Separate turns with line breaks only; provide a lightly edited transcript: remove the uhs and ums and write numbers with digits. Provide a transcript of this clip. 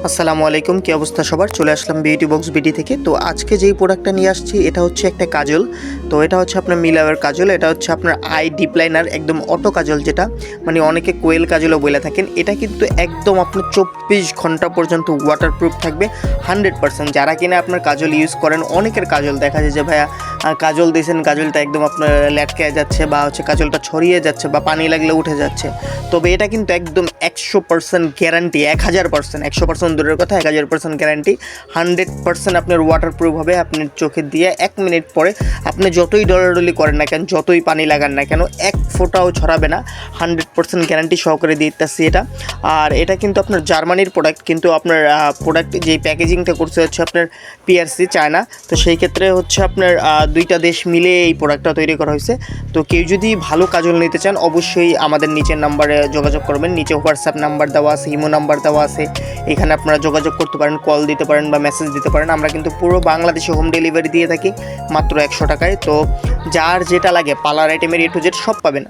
আসসালামু আলাইকুম, কি অবস্থা সবার? চলে আসলাম বিউটি বক্স বিডি থেকে। তো আজকে যেই প্রোডাক্টটা নিয়ে আসছি এটা হচ্ছে একটা কাজল। তো এটা হচ্ছে আপনার মিলাওয়ের কাজল। এটা হচ্ছে আপনার আই ডিপ লাইনার, একদম অটো কাজল, যেটা মানে অনেকে কোয়েল কাজলও বলে থাকেন। এটা কিন্তু একদম আপনার 24 ঘন্টা পর্যন্ত ওয়াটারপ্রুফ থাকবে 100%। যারা কিনা আপনার কাজল ইউজ করেন, অনেকের কাজল দেখা যায় যে ভাইয়া কাজল দিয়েছেন, কাজলটা একদম আপনার ল্যাটকে যাচ্ছে বা হচ্ছে কাজলটা ছড়িয়ে যাচ্ছে বা পানি লাগলে উঠে যাচ্ছে। তবে এটা কিন্তু একদম 100% গ্যারান্টি, 1000%, 100% দূরের কথা, 1000% গ্যারান্টি, 100% আপনার ওয়াটারপ্রুফ হবে। আপনার চোখে দিয়ে 1 মিনিট পরে আপনি যতই ডলাডলি করেন না কেন, যতই পানি লাগান না কেন, এক ফোঁটাও ছড়াবে না। 100% গ্যারান্টি সহকারে দিতেছি এটা। আর এটা কিন্তু আপনার জার্মানির প্রোডাক্ট, কিন্তু আপনার প্রোডাক্ট যেই প্যাকেজিংটা করছে হচ্ছে আপনার পিআরসি, চায়না। তো সেই ক্ষেত্রে হচ্ছে আপনার দুইটা দেশ মিলে এই প্রোডাক্টটা তৈরি করা হয়েছে। তো কেউ যদি ভালো কাজল নিতে চান অবশ্যই আমাদের নিচের নাম্বারে যোগাযোগ করবেন। নিচে হোয়াটসঅ্যাপ নাম্বার দেওয়া আছে, ইমো নাম্বার দেওয়া আছে, এখানে আপনারা যোগাযোগ করতে পারেন, কল দিতে পারেন বা মেসেজ দিতে পারেন। আমরা কিন্তু পুরো বাংলাদেশে হোম ডেলিভারি দিয়ে থাকি মাত্র 100 টাকায়। তো যার যেটা লাগে পার্লার আইটেমের A to Z সব পাবেন।